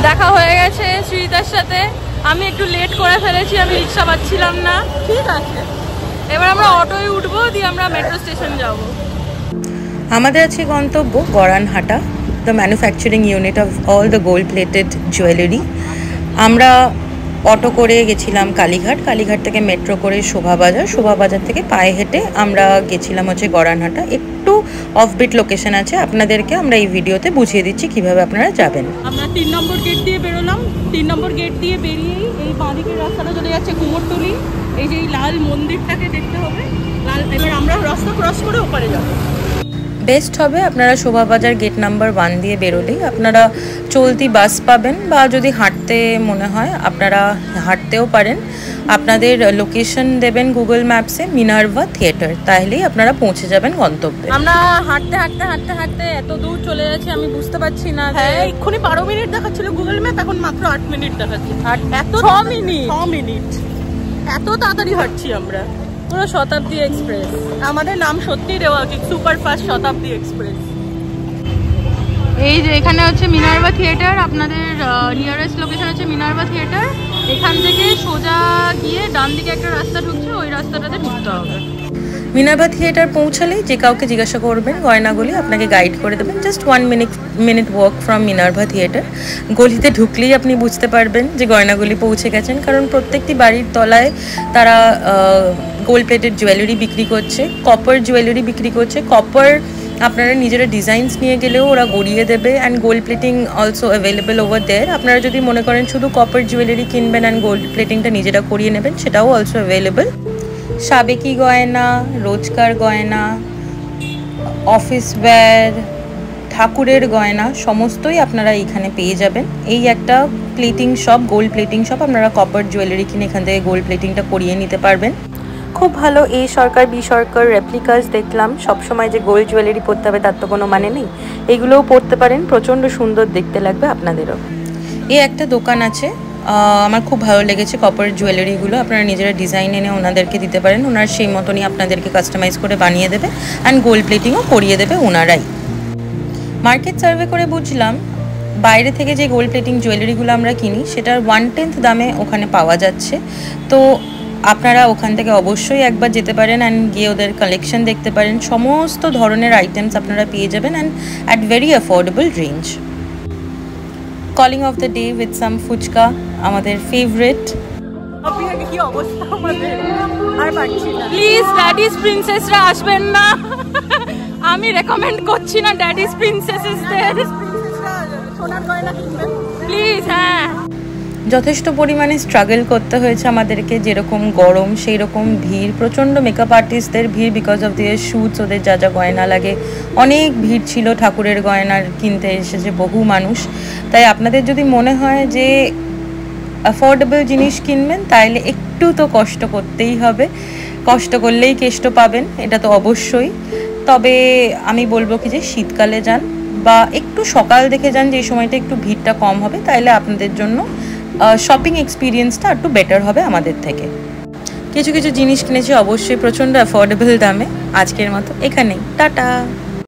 দেখা হয়ে গেছে শ্রীতার সাথে। আমি একটু লেট করে ফেলেছি, আমি রিক্সা পাচ্ছিলাম না। ঠিক আছে, এবার আমরা অটোয় উঠবো, দিয়ে আমরা মেট্রো স্টেশন যাব। আমাদের আছে গন্তব্য Garanhata, the manufacturing unit of all the gold plated jewellery. আমরা অটো করে গেছিলাম কালীঘাট, কালীঘাট থেকে মেট্রো করে শোভাবাজার, শোভাবাজার থেকে পায়ে হেঁটে আমরা গেছিলাম হচ্ছে গড়ানহাটা। একটু অফবিট লোকেশন আছে, আপনাদেরকে আমরা এই ভিডিওতে বুঝিয়ে দিচ্ছি কিভাবে আপনারা যাবেন। আমরা 3 নম্বর গেট দিয়ে বেরোলাম। 3 নম্বর গেট দিয়ে বেরিয়েই এই বাঁদিকের রাস্তাটা চলে যাচ্ছে কুমোরটুলি। এই যে এই লাল মন্দিরটাকে দেখতে হবে, লাল। এবার আমরা রাস্তা ক্রস করে ওপারে যাব। বেস্ট হবে আপনারা শোভাবাজার গেট নাম্বার 1 দিয়ে বেরোলেই আপনারা চলতি বাস পাবেন, বা যদি হাঁটতে মনে হয় আপনারা হাঁটতেও পারেন। আপনাদের লোকেশন দেবেন গুগল ম্যাপসে মিনার্ভা থিয়েটার, তাহলেই আপনারা পৌঁছে যাবেন গন্তব্যে। আমরা হাঁটতে হাঁটতে হাঁটতে হাঁটতে এত দূর চলে যাচ্ছি, আমি বুঝতে পারছি না। হ্যাঁ, এক্ষুনি 12 মিনিট দেখাচ্ছিল গুগল ম্যাপ, এখন মাত্র 8 মিনিট দেখাচ্ছে। এত 6 মিনিট এত তাড়াতাড়ি হাঁটছি আমরা। পুরো শতাব্দী এক্সপ্রেস, আমাদের নাম সত্যি দেওয়া উচিত, সুপার ফাস্ট শতাব্দী এক্সপ্রেস। এই যে এখানে হচ্ছে মিনার্ভা থিয়েটার, আপনাদের নিয়ারেস্ট লোকেশন হচ্ছে মিনার্ভা থিয়েটার। এখান থেকে সোজা গিয়ে ডান দিকে একটা রাস্তা ঢুকছে, ওই রাস্তাটাতে ঢুকতে হবে। মিনার্ভা থিয়েটার পৌঁছালেই যে কাউকে জিজ্ঞাসা করবেন গয়নাগুলি, আপনাকে গাইড করে দেবেন। Just 1 minute walk from Minerva theatre. গলিতে ঢুকলেই আপনি বুঝতে পারবেন যে গয়নাগুলি পৌঁছে গেছেন, কারণ প্রত্যেকটি বাড়ির তলায় তারা গোল্ড প্লেটেড জুয়েলারি বিক্রি করছে, কপার জুয়েলারি বিক্রি করছে। কপার আপনারা নিজেরা ডিজাইনস নিয়ে গেলেও ওরা গড়িয়ে দেবে, and gold plating also available over there. আপনারা যদি মনে করেন শুধু কপার জুয়েলারি কিনবেন অ্যান্ড গোল্ড প্লেটিংটা নিজেরা করিয়ে নেবেন, সেটাও অলসো অ্যাভেলেবেল। সাবেকি গয়না, রোজকার গয়না, অফিস ওয়্যার, ঠাকুরের গয়না সমস্তই আপনারা এখানে পেয়ে যাবেন। এই একটা plating shop, gold plating shop. আপনারা কপার জুয়েলারি কিনে এখান থেকে গোল্ড প্লেটিংটা করিয়ে নিতে পারবেন। খুব ভালো এ সরকার বি সরকার রেপ্লিকাস দেখলাম। সবসময় যে গোল্ড জুয়েলারি পরতে হবে তার তো কোনো মানে নেই, এগুলোও পরতে পারেন, প্রচণ্ড সুন্দর দেখতে লাগবে আপনাদেরও। এই একটা দোকান আছে, আমার খুব ভালো লেগেছে কপার জুয়েলারিগুলো। আপনারা নিজেরা ডিজাইন এনে ওনাদেরকে দিতে পারেন, ওনার সেই মতনই আপনাদেরকে কাস্টমাইজ করে বানিয়ে দেবে, অ্যান্ড গোল্ড প্লেটিংও করিয়ে দেবে ওনারাই। মার্কেট সার্ভে করে বুঝলাম বাইরে থেকে যে গোল্ড প্লেটিং জুয়েলারিগুলো আমরা কিনি সেটার 1/10 দামে ওখানে পাওয়া যাচ্ছে। তো আপনারা ওখান থেকে অবশ্যই একবার যেতে পারেন অ্যান্ড গিয়ে ওদের কালেকশন দেখতে পারেন। সমস্ত ধরনের আইটেমস আপনারা পেয়ে যাবেন and at very affordable range. Calling of the day with some fuchka, আমাদের ফেভারিট। কি অবস্থা আমাদের, আর পারছি না। প্লিজ ড্যাডিস প্রিন্সেসরা আসবেন না, আমি রেকমেন্ড করছি না ড্যাডিস প্রিন্সেসদের। সোনার গয়না কিনবেন প্লিজ। হ্যাঁ, যথেষ্ট পরিমাণে স্ট্রাগল করতে হয়েছে আমাদেরকে, যেরকম গরম সেই রকম ভিড়, প্রচণ্ড মেকআপ আর্টিস্টদের ভিড়, বিকজ অফ দিয়ার শ্যুটস, ওদের যা যা গয়না লাগে, অনেক ভিড় ছিল। ঠাকুরের গয়নার কিনতে এসেছে বহু মানুষ। তাই আপনাদের যদি মনে হয় যে অ্যাফোর্ডেবল জিনিস কিনবেন, তাহলে একটু তো কষ্ট করতেই হবে, কষ্ট করলেই কেষ্ট পাবেন, এটা তো অবশ্যই। তবে আমি বলবো কি যে শীতকালে যান, বা একটু সকাল দেখে যান, যে সময়টা একটু ভিড়টা কম হবে, তাহলে আপনাদের জন্য শপিং এক্সপিরিয়েন্সটা একটু বেটার হবে আমাদের থেকে। কিছু কিছু জিনিস কিনেছি অবশ্যই প্রচণ্ড অ্যাফোর্ডেবল দামে। আজকের মতো এখানেই, টাটা।